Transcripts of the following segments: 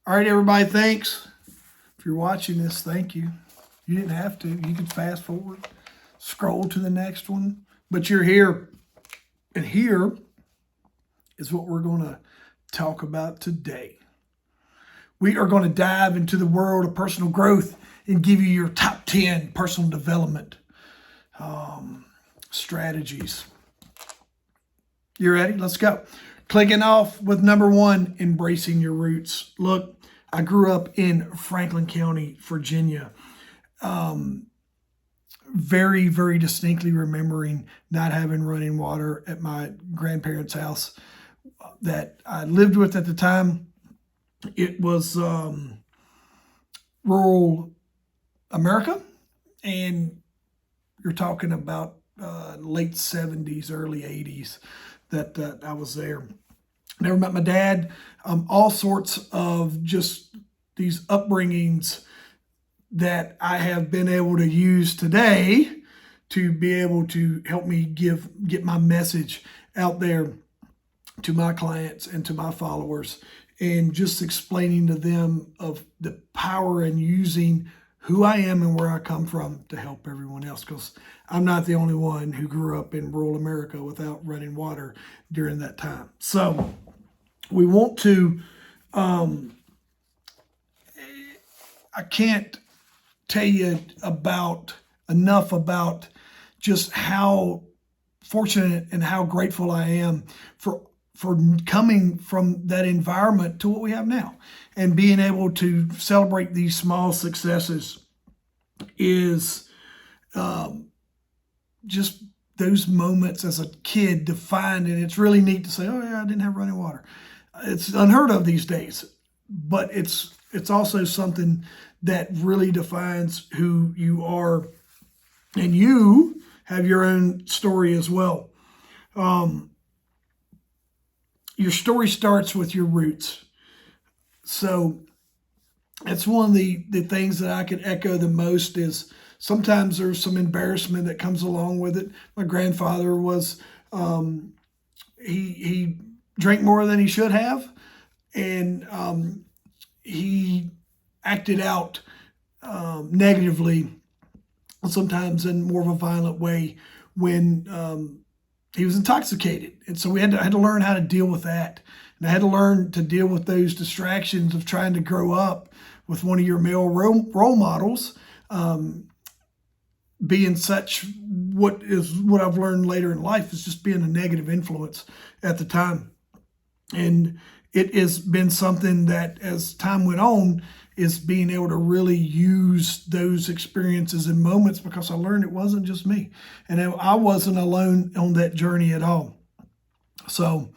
All right, everybody, thanks. If you're watching this, thank you. You didn't have to. You could fast forward, scroll to the next one, but you're here. And here is what we're going to talk about today. We are going to dive into the world of personal growth and give you your top 10 personal development strategies. You ready? Let's go. Clicking off with number 1, embracing your roots. Look, I grew up in Franklin County, Virginia. Very, very distinctly remembering not having running water at my grandparents' house that I lived with at the time. It was rural America, and you're talking about late 70s, early 80s that I was there. Never met my dad. All sorts of just these upbringings that I have been able to use today to be able to help me get my message out there to my clients and to my followers, and just explaining to them of the power in using who I am and where I come from to help everyone else, because I'm not the only one who grew up in rural America without running water during that time. So we want to, I can't tell you enough about just how fortunate and how grateful I am for coming from that environment to what we have now, and being able to celebrate these small successes is just those moments as a kid defined. And it's really neat to say, oh yeah, I didn't have running water. It's unheard of these days, but it's also something that really defines who you are, and you have your own story as well. Your story starts with your roots. So that's one of the things that I could echo the most. Is sometimes there's some embarrassment that comes along with it. My grandfather was, he drank more than he should have, and he acted out negatively, sometimes in more of a violent way, when he was intoxicated. And so I had to learn how to deal with that. And I had to learn to deal with those distractions of trying to grow up with one of your male role models, being such, what I've learned later in life is just being a negative influence at the time. And it has been something that, as time went on, is being able to really use those experiences and moments, because I learned it wasn't just me, and I wasn't alone on that journey at all. So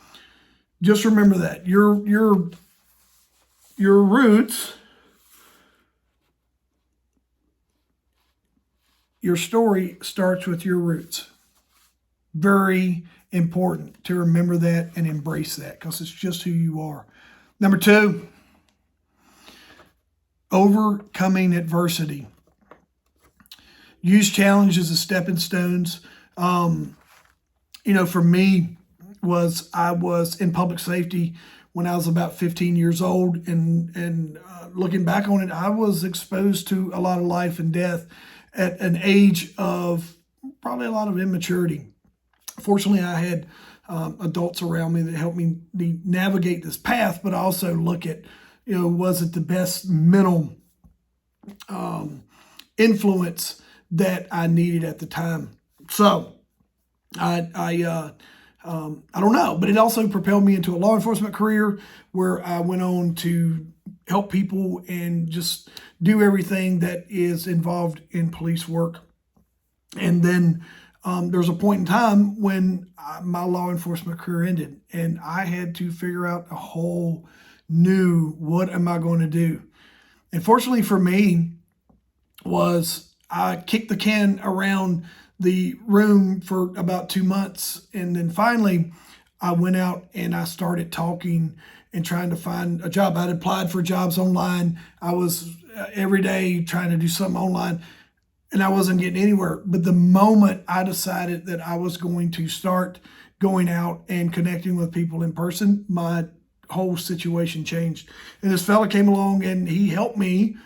just remember that your roots, your story starts with your roots. Very important to remember that and embrace that, because it's just who you are. Number 2, overcoming adversity. Use challenges as stepping stones. For me, I was in public safety when I was about 15 years old, and looking back on it, I was exposed to a lot of life and death at an age of probably a lot of immaturity. Fortunately, I had adults around me that helped me navigate this path, but also look at, was it the best mental influence that I needed at the time? So I don't know, but it also propelled me into a law enforcement career, where I went on to help people and just do everything that is involved in police work. And then there's a point in time when my law enforcement career ended, and I had to figure out a whole new, what am I going to do? And fortunately for me, I kicked the can around the room for about 2 months. And then finally I went out and I started talking and trying to find a job. I'd applied for jobs online. I was every day trying to do something online, and I wasn't getting anywhere. But the moment I decided that I was going to start going out and connecting with people in person, my whole situation changed. And this fella came along and he helped me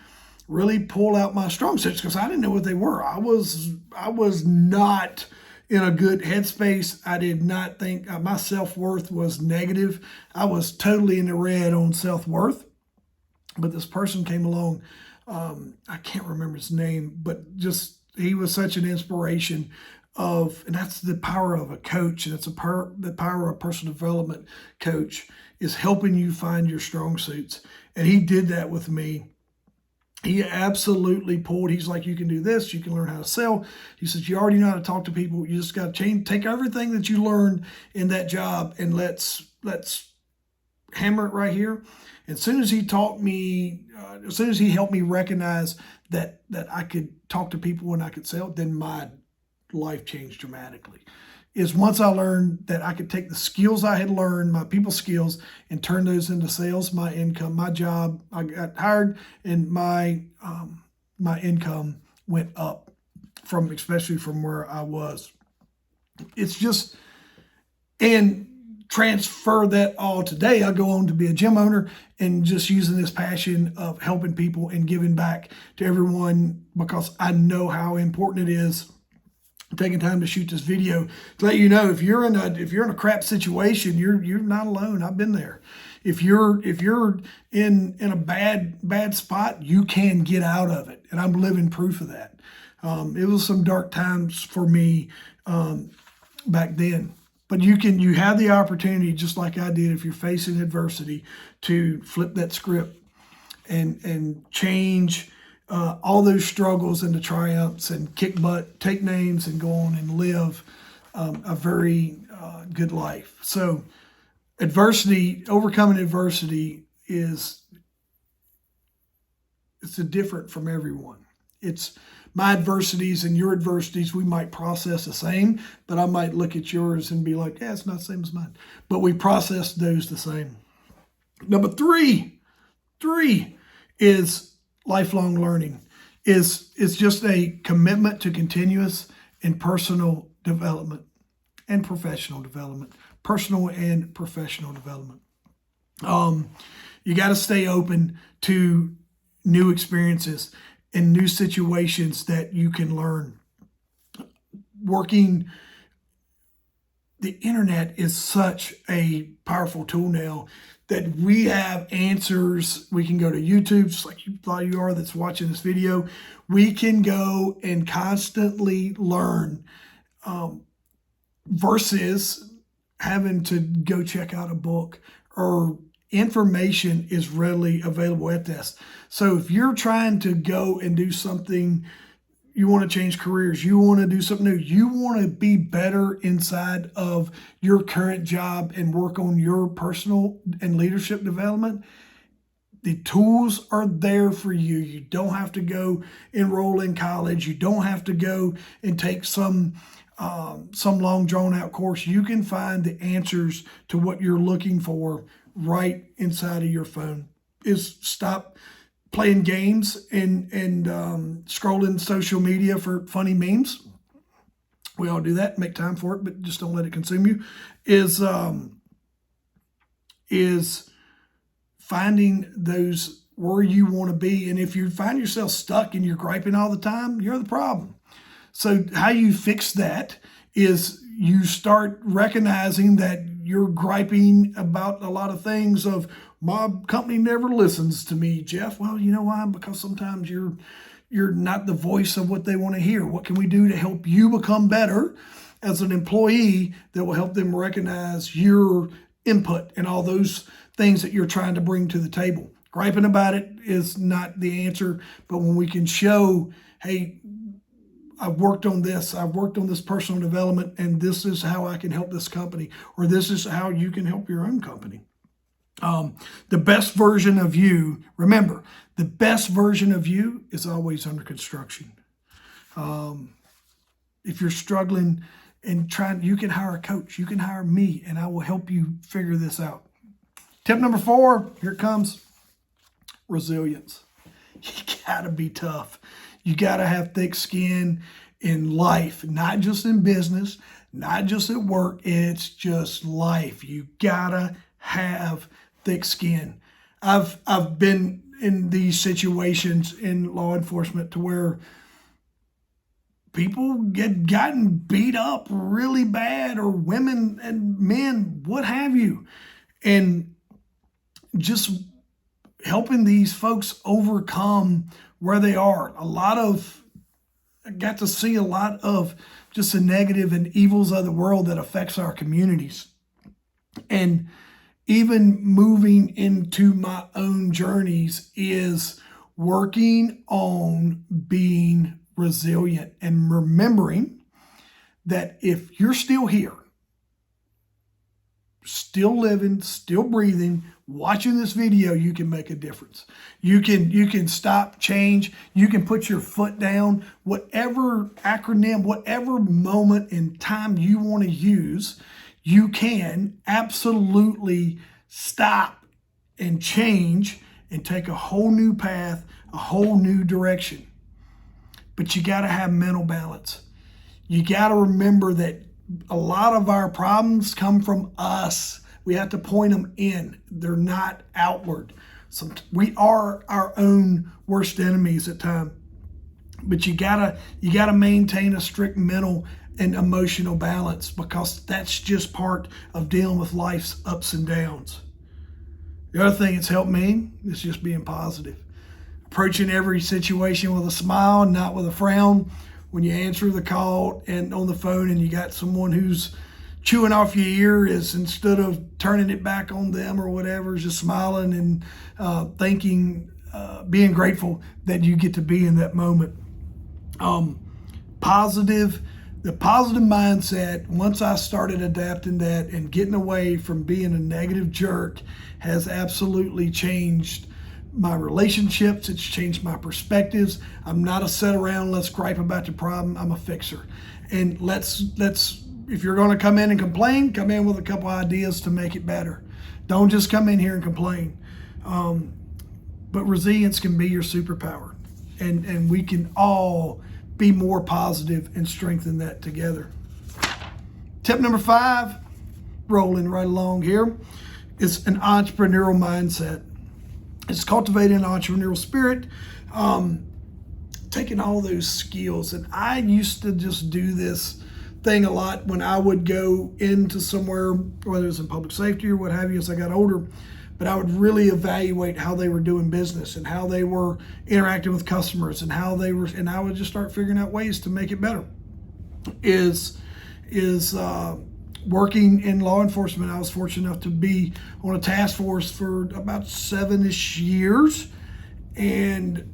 really pull out my strong suits because I didn't know what they were. I was not in a good headspace. I did not think my self-worth was negative. I was totally in the red on self-worth. But this person came along. I can't remember his name, but just he was such an inspiration and that's the power of a coach, and it's the power of a personal development coach is helping you find your strong suits. And he did that with me. He absolutely pulled. He's like, you can do this. You can learn how to sell. He says, you already know how to talk to people. You just got to take everything that you learned in that job and let's hammer it right here. As soon as he taught me, as soon as he helped me recognize that I could talk to people and I could sell, then my life changed dramatically. Is once I learned that I could take the skills I had learned, my people skills, and turn those into sales, my income, my job, I got hired, and my income went up especially from where I was. It's just, and transfer that all today. I go on to be a gym owner and just using this passion of helping people and giving back to everyone because I know how important it is. Taking time to shoot this video to let you know if you're in a crap situation, you're not alone. I've been there. If you're in a bad spot, you can get out of it, and I'm living proof of that. It was some dark times for me back then, but you have the opportunity, just like I did, if you're facing adversity, to flip that script and change all those struggles into triumphs and kick butt, take names, and go on and live a very good life. So overcoming adversity it's different from everyone. It's my adversities and your adversities, we might process the same, but I might look at yours and be like, yeah, it's not the same as mine. But we process those the same. Number three is lifelong learning. Is just a commitment to continuous and personal development and professional development. Personal and professional development. You got to stay open to new experiences and new situations that you can learn. The internet is such a powerful tool now that we have answers. We can go to YouTube, just like you thought you are that's watching this video. We can go and constantly learn versus having to go check out a book, or information is readily available at this. So if you're trying to go and do something, you want to change careers, you want to do something new, you want to be better inside of your current job and work on your personal and leadership development, the tools are there for you. You don't have to go enroll in college. You don't have to go and take some long drawn out course. You can find the answers to what you're looking for right inside of your phone. Is stop playing games and scrolling social media for funny memes. We all do that. Make time for it, but just don't let it consume you. Is finding those where you want to be. And if you find yourself stuck and you're griping all the time, you're the problem. So how you fix that is you start recognizing that you're griping about a lot of things of, my company never listens to me, Jeff. Well, you know why? Because sometimes you're not the voice of what they want to hear. What can we do to help you become better as an employee that will help them recognize your input and all those things that you're trying to bring to the table? Griping about it is not the answer, but when we can show, hey, I've worked on this personal development, and this is how I can help this company, or this is how you can help your own company. The best version of you, remember, the best version of you is always under construction. If you're struggling and trying, you can hire a coach, you can hire me, and I will help you figure this out. Tip number 4, here it comes. Resilience. You gotta be tough. You gotta have thick skin in life, not just in business, not just at work. It's just life. You gotta have thick skin. I've been in these situations in law enforcement to where people get gotten beat up really bad, or women and men, what have you, and just helping these folks overcome where they are. I got to see a lot of just the negative and evils of the world that affects our communities. And even moving into my own journeys is working on being resilient and remembering that if you're still here, still living, still breathing, watching this video, you can make a difference. You can stop, change, you can put your foot down, whatever acronym, whatever moment in time you want to use, you can absolutely stop and change and take a whole new path, a whole new direction. But you got to have mental balance. You got to remember that a lot of our problems come from us. We have to point them in. They're not outward. So we are our own worst enemies at times. But you gotta maintain a strict mental and emotional balance, because that's just part of dealing with life's ups and downs. The other thing that's helped me is just being positive. Approaching every situation with a smile, not with a frown. When you answer the call and on the phone and you got someone who's chewing off your ear, is instead of turning it back on them or whatever, just smiling and thinking, being grateful that you get to be in that moment. The positive mindset, once I started adapting that and getting away from being a negative jerk, has absolutely changed my relationships. It's changed my perspectives. I'm not a sit around, let's gripe about the problem. I'm a fixer. And let's if you're going to come in and complain, come in with a couple ideas to make it better. Don't just come in here and complain. But resilience can be your superpower, and we can all be more positive and strengthen that together. Tip number 5, rolling right along here, is an entrepreneurial mindset. It's cultivating an entrepreneurial spirit, taking all those skills. And I used to just do this thing a lot when I would go into somewhere, whether it's in public safety or what have you, as I got older. But I would really evaluate how they were doing business and how they were interacting with customers and and I would just start figuring out ways to make it better. Working in law enforcement, I was fortunate enough to be on a task force for about 7-ish years, and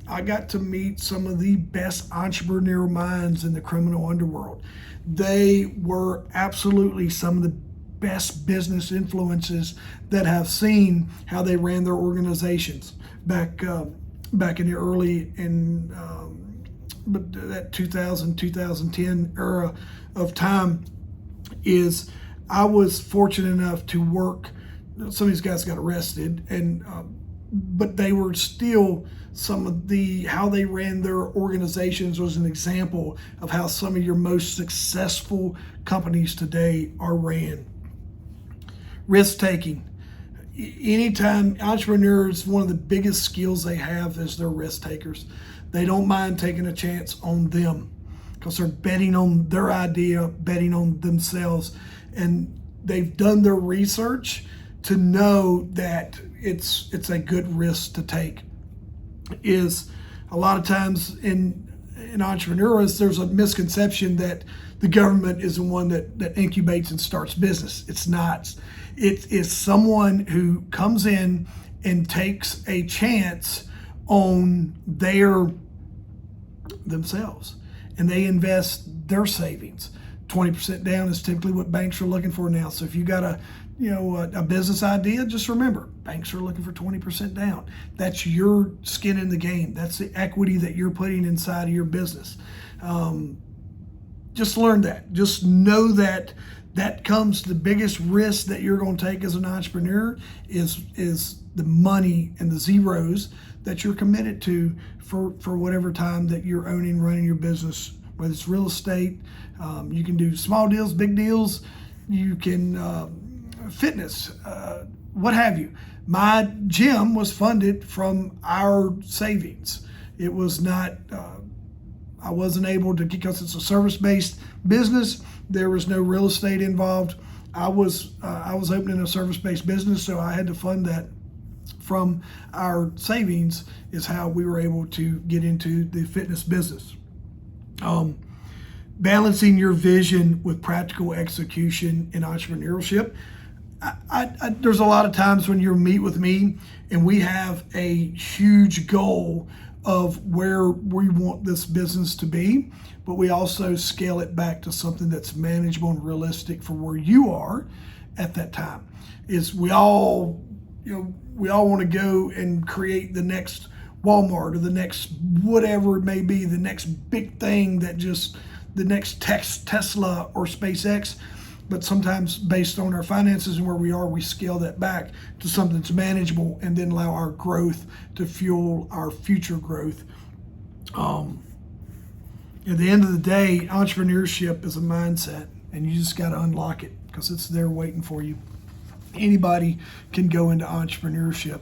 I got to meet some of the best entrepreneurial minds in the criminal underworld. They were absolutely some of the best business influences that have seen how they ran their organizations back in the early that 2010 era of time. I was fortunate enough to work. Some of these guys got arrested, but they were still how they ran their organizations was an example of how some of your most successful companies today are ran. Risk taking. Anytime entrepreneurs, one of the biggest skills they have is they're risk takers. They don't mind taking a chance on them because they're betting on their idea, betting on themselves, and they've done their research to know that it's a good risk to take. Is a lot of times in entrepreneurs, there's a misconception that the government is the one that incubates and starts business. It's not. It is someone who comes in and takes a chance on themselves, and they invest their savings. 20% down is typically what banks are looking for now. So if you got a business idea, just remember, banks are looking for 20% down. That's your skin in the game. That's the equity that you're putting inside of your business. Just learn that. Just know that comes the biggest risk that you're going to take as an entrepreneur is the money and the zeros that you're committed to for whatever time that you're running your business, whether it's real estate. You can do small deals, big deals. You can fitness, what have you. My gym was funded from our savings. It was not, I wasn't able to, because it's a service-based business. There was no real estate involved. I was opening a service-based business, so I had to fund that from our savings. Is how we were able to get into the fitness business. Balancing your vision with practical execution in entrepreneurship. There's a lot of times when you meet with me and we have a huge goal of where we want this business to be, but we also scale it back to something that's manageable and realistic for where you are at that time. Is we all want to go and create the next Walmart or the next whatever it may be, the next big thing that just the next Tesla or SpaceX. But sometimes based on our finances and where we are, we scale that back to something that's manageable and then allow our growth to fuel our future growth. At the end of the day, entrepreneurship is a mindset, and you just got to unlock it because it's there waiting for you. Anybody can go into entrepreneurship.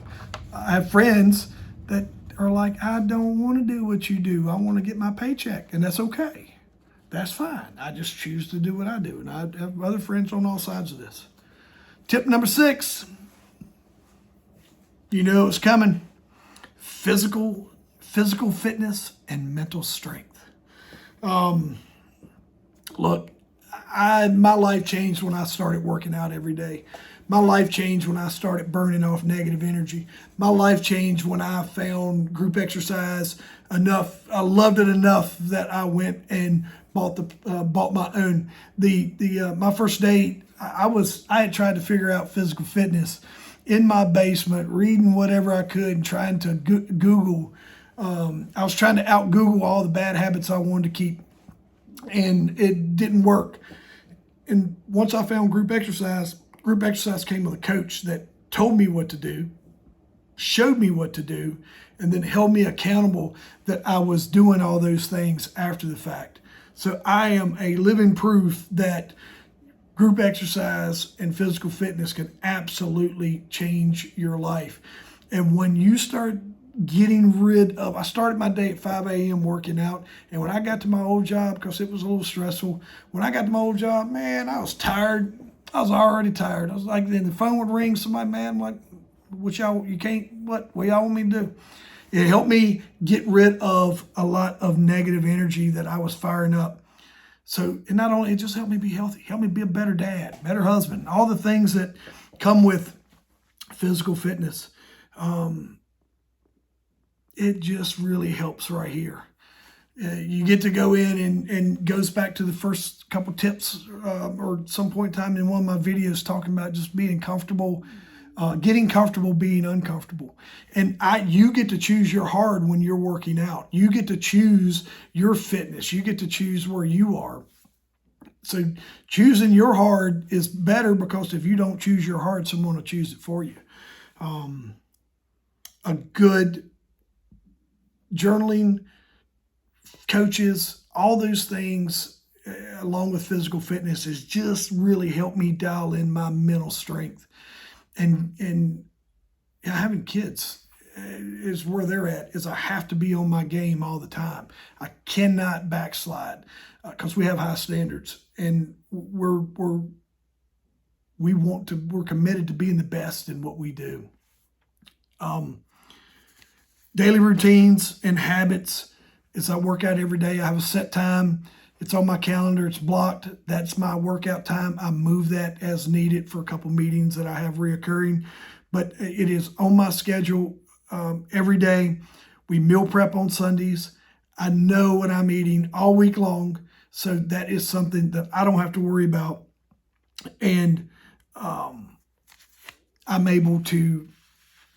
I have friends that are like, I don't want to do what you do. I want to get my paycheck, and that's okay. That's fine. I just choose to do what I do. And I have other friends on all sides of this. Tip number 6. You know it's coming. Physical fitness and mental strength. Look, my life changed when I started working out every day. My life changed when I started burning off negative energy. My life changed when I found group exercise enough. I loved it enough that I went and bought my own. My first date, I had tried to figure out physical fitness in my basement, reading whatever I could and trying to Google. I was trying to out Google all the bad habits I wanted to keep, and it didn't work. And once I found group exercise came with a coach that told me what to do, showed me what to do, and then held me accountable that I was doing all those things after the fact. So I am a living proof that group exercise and physical fitness can absolutely change your life. And when you start getting rid of, I started my day at 5 a.m. working out. And when I got to my old job, because it was a little stressful, when I got to my old job, man, I was tired. I was already tired. I was like, then the phone would ring, somebody, man, I'm like, what y'all want me to do? It helped me get rid of a lot of negative energy that I was firing up. So, and not only, it just helped me be healthy, helped me be a better dad, better husband, all the things that come with physical fitness. It just really helps right here. You get to go in and goes back to the first couple tips or some point in time in one of my videos talking about just being comfortable, getting comfortable being uncomfortable. And you get to choose your hard when you're working out. You get to choose your fitness. You get to choose where you are. So choosing your hard is better, because if you don't choose your hard, someone will choose it for you. A good journaling, coaches, all those things, along with physical fitness, has just really helped me dial in my mental strength. And having kids is where they're at. Is I have to be on my game all the time. I cannot backslide because we have high standards, and we're committed to being the best in what we do. Daily routines and habits. Is I work out every day. I have a set time. It's on my calendar. It's blocked. That's my workout time. I move that as needed for a couple meetings that I have reoccurring, but it is on my schedule every day. We meal prep on Sundays. I know what I'm eating all week long, so that is something that I don't have to worry about. And I'm able to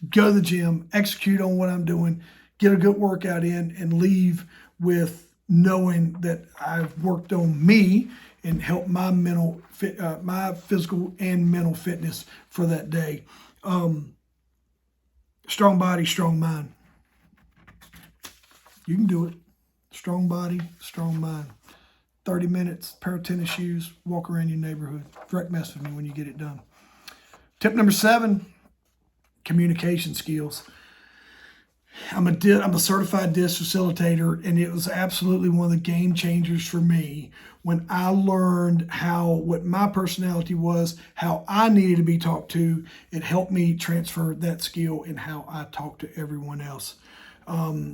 go to the gym, execute on what I'm doing, get a good workout in, and leave with knowing that I've worked on me and helped my my physical and mental fitness for that day. Strong body, strong mind. You can do it. Strong body, strong mind. 30 minutes, pair of tennis shoes, walk around your neighborhood. Direct message me when you get it done. Tip number 7. communication skills. I'm a certified DISC facilitator, and it was absolutely one of the game changers for me when I learned what my personality was, how I needed to be talked to. It helped me transfer that skill in how I talk to everyone else. I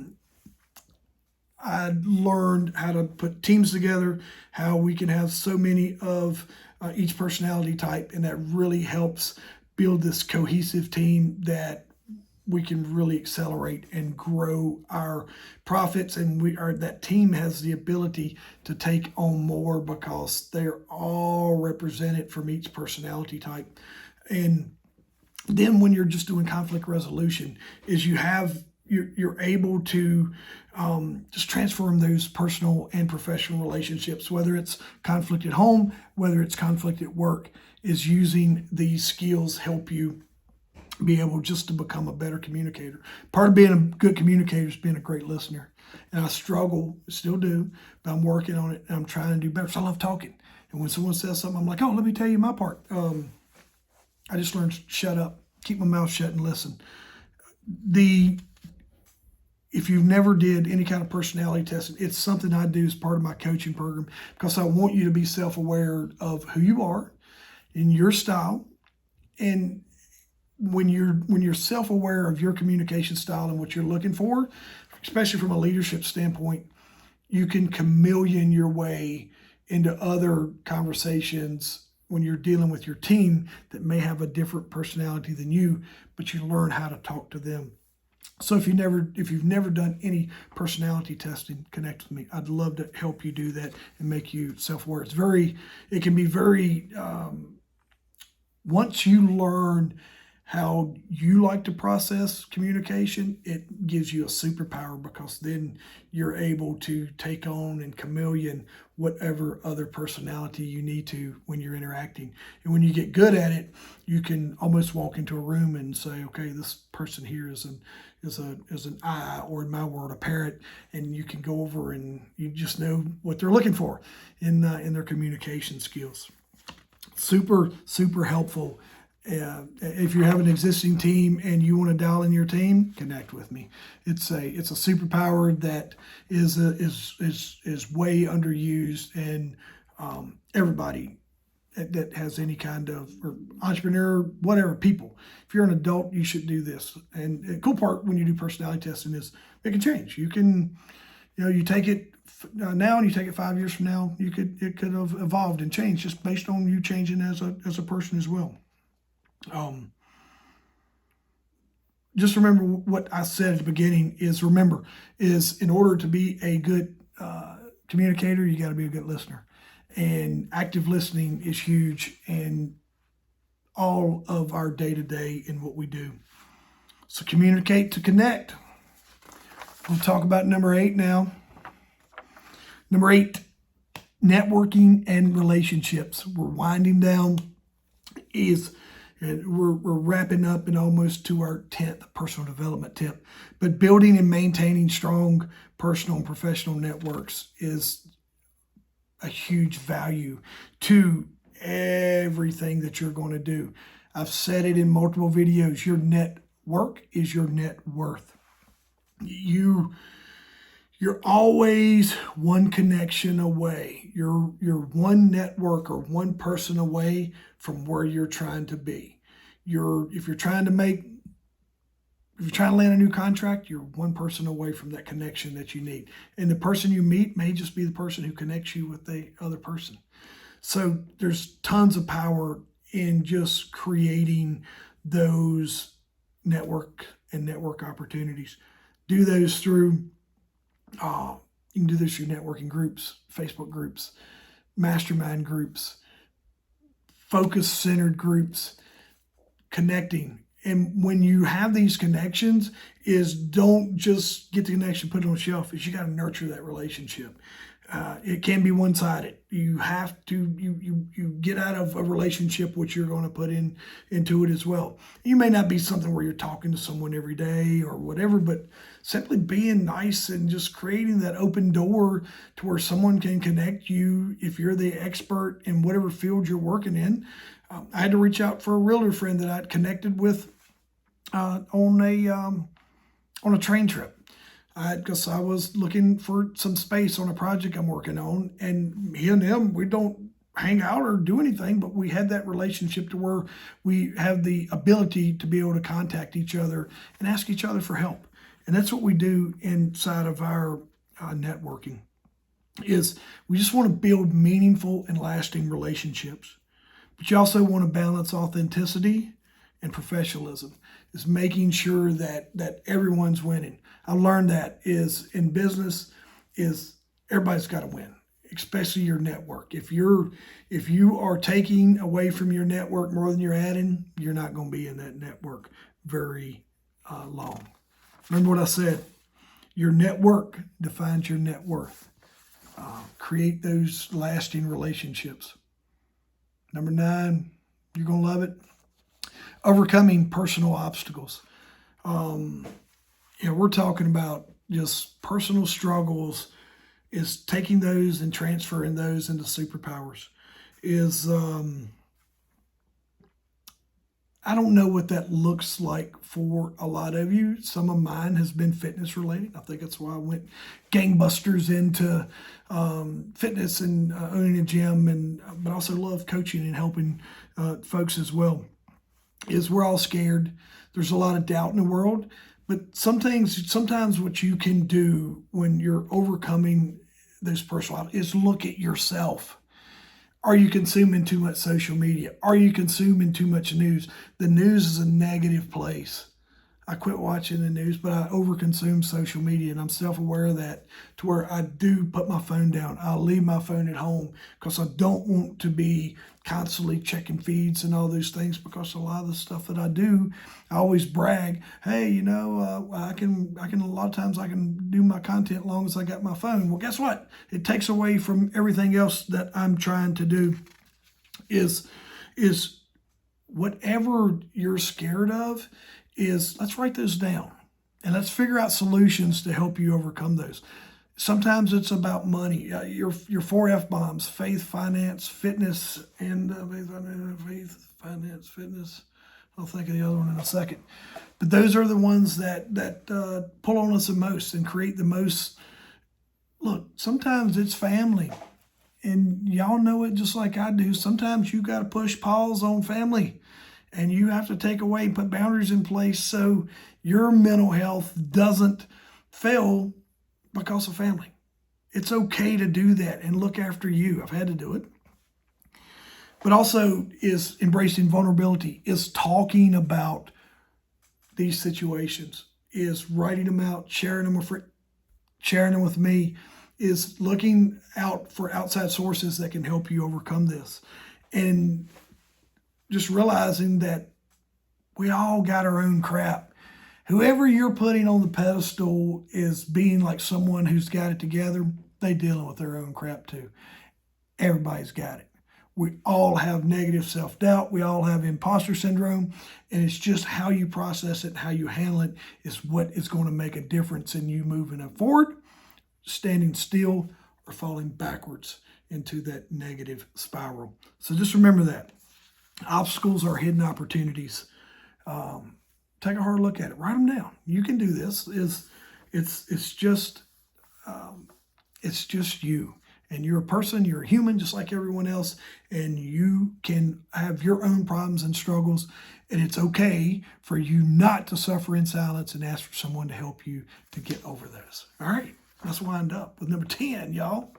learned how to put teams together, how we can have so many of each personality type, and that really helps build this cohesive team that we can really accelerate and grow our profits, and that team has the ability to take on more because they're all represented from each personality type. And then when you're just doing conflict resolution, you're able to just transform those personal and professional relationships, whether it's conflict at home, whether it's conflict at work, is using these skills help you be able just to become a better communicator. Part of being a good communicator is being a great listener. And I struggle, still do, but I'm working on it and I'm trying to do better. So I love talking. And when someone says something, I'm like, oh, let me tell you my part. I just learned to shut up, keep my mouth shut and listen. If you've never did any kind of personality testing, it's something I do as part of my coaching program because I want you to be self-aware of who you are and your style. And when you're self-aware of your communication style and what you're looking for, especially from a leadership standpoint, you can chameleon your way into other conversations when you're dealing with your team that may have a different personality than you, but you learn how to talk to them. So if you've never done any personality testing, connect with me. I'd love to help you do that and make you self-aware. It can be very, once you learn how you like to process communication, it gives you a superpower because then you're able to take on and chameleon whatever other personality you need to when you're interacting. And when you get good at it, you can almost walk into a room and say, okay, this person here is an I, or in my world, a parrot, and you can go over and you just know what they're looking for in their communication skills. Super, super helpful. If you have an existing team and you want to dial in your team, connect with me. It's a superpower that is way underused, and everybody that has any kind of, or entrepreneur, whatever, people. If you're an adult, you should do this. And the cool part when you do personality testing is it can change. You can, you take it now and you take it 5 years from now. It could have evolved and changed just based on you changing as a person as well. Just remember what I said at the beginning is in order to be a good communicator, you got to be a good listener. And active listening is huge in all of our day-to-day in what we do. So communicate to connect. We'll talk about number 8 now. Number 8, networking and relationships. We're winding down. We're wrapping up and almost to our 10th personal development tip. But building and maintaining strong personal and professional networks is a huge value to everything that you're going to do. I've said it in multiple videos. Your network is your net worth. You're always one connection away. You're one network or one person away from where you're trying to be. If you're trying to land a new contract, you're one person away from that connection that you need. And the person you meet may just be the person who connects you with the other person. So there's tons of power in just creating those network opportunities. Do those through you can do this through networking groups, Facebook groups, mastermind groups, focus-centered groups, connecting. And when you have these connections, don't just get the connection, put it on the shelf. You got to nurture that relationship. It can be one-sided. You have to you get out of a relationship what you're going to put into it as well. You may not be something where you're talking to someone every day or whatever, but simply being nice and just creating that open door to where someone can connect you if you're the expert in whatever field you're working in. I had to reach out for a realtor friend that I'd connected with on a train trip. Because I was looking for some space on a project I'm working on, and me and him, we don't hang out or do anything, but we had that relationship to where we have the ability to be able to contact each other and ask each other for help. And that's what we do inside of our networking. Is we just want to build meaningful and lasting relationships, but you also want to balance authenticity and professionalism. Is making sure that everyone's winning. I learned that is in business is everybody's got to win, especially your network. If you are taking away from your network more than you're adding, you're not going to be in that network very long. Remember what I said. Your network defines your net worth. Create those lasting relationships. Number 9, you're going to love it. Overcoming personal obstacles. We're talking about just personal struggles, is taking those and transferring those into superpowers. I don't know what that looks like for a lot of you. Some of mine has been fitness related. I think that's why I went gangbusters into fitness and owning a gym, but also love coaching and helping folks as well. Is we're all scared. There's a lot of doubt in the world, but sometimes what you can do when you're overcoming those personal is look at yourself. Are you consuming too much social media? Are you consuming too much news? The news is a negative place. I quit watching the news, but I overconsume social media, and I'm self-aware of that, to where I do put my phone down. I'll leave my phone at home because I don't want to be constantly checking feeds and all those things, because a lot of the stuff that I do, I always brag, hey, I can a lot of times I can do my content as long as I got my phone. Well, guess what? It takes away from everything else that I'm trying to do. Is whatever you're scared of, let's write those down and let's figure out solutions to help you overcome those. Sometimes it's about money. Your 4 F-bombs: faith, finance, fitness, and faith, finance, fitness. I'll think of the other one in a second. But those are the ones that pull on us the most and create the most. Look, sometimes it's family. And y'all know it just like I do. Sometimes you got to push pause on family. And you have to take away and put boundaries in place so your mental health doesn't fail because of family. It's okay to do that and look after you. I've had to do it. But also is embracing vulnerability, is talking about these situations, is writing them out, sharing them with me, is looking out for outside sources that can help you overcome this. And just realizing that we all got our own crap. Whoever you're putting on the pedestal is being like someone who's got it together. They dealing with their own crap too. Everybody's got it. We all have negative self-doubt. We all have imposter syndrome. And it's just how you process it, how you handle it is what is going to make a difference in you moving forward, standing still, or falling backwards into that negative spiral. So just remember that. Obstacles are hidden opportunities. Take a hard look at it. Write them down. You can do this. It's just you. And you're a person. You're a human, just like everyone else. And you can have your own problems and struggles. And it's okay for you not to suffer in silence and ask for someone to help you to get over those. All right. Let's wind up with number 10, y'all.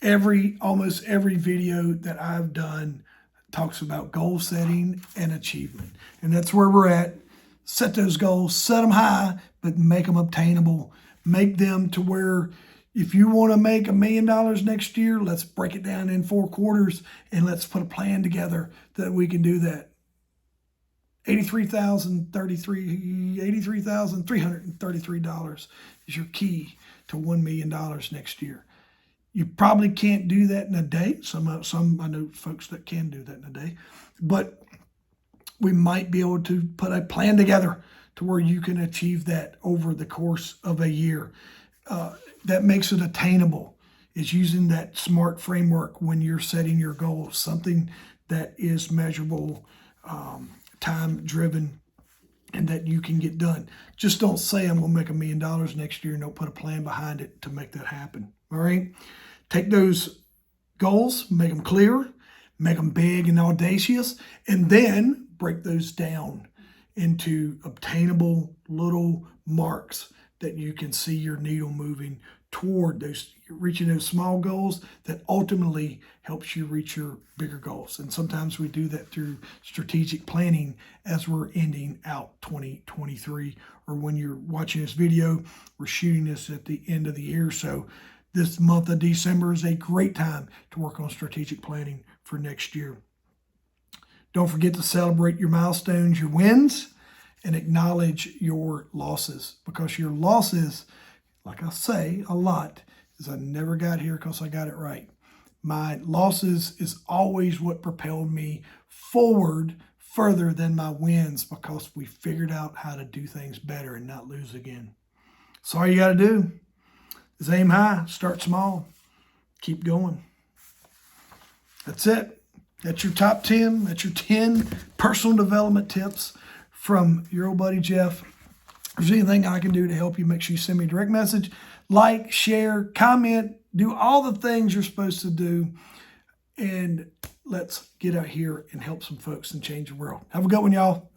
Almost every video that I've done talks about goal setting and achievement. And that's where we're at. Set those goals, set them high, but make them obtainable. Make them to where if you want to make $1 million next year, let's break it down in 4 quarters and let's put a plan together that we can do that. $83,333 is your key to $1 million next year. You probably can't do that in a day. Some I know folks that can do that in a day, but we might be able to put a plan together to where you can achieve that over the course of a year. That makes it attainable is using that SMART framework when you're setting your goals, something that is measurable, time-driven, and that you can get done. Just don't say I'm going to make $1 million next year and don't put a plan behind it to make that happen. All right. Take those goals, make them clear, make them big and audacious, and then break those down into obtainable little marks that you can see your needle moving toward those, reaching those small goals that ultimately helps you reach your bigger goals. And sometimes we do that through strategic planning as we're ending out 2023, or when you're watching this video, we're shooting this at the end of the year. So this month of December is a great time to work on strategic planning for next year. Don't forget to celebrate your milestones, your wins, and acknowledge your losses, because your losses, like I say a lot, is I never got here because I got it right. My losses is always what propelled me forward further than my wins, because we figured out how to do things better and not lose again. So all you got to do is aim high, start small, keep going. That's it. That's your top 10. That's your 10 personal development tips from your old buddy Jeff. If there's anything I can do to help you, make sure you send me a direct message, like, share, comment, do all the things you're supposed to do. And let's get out here and help some folks and change the world. Have a good one, y'all.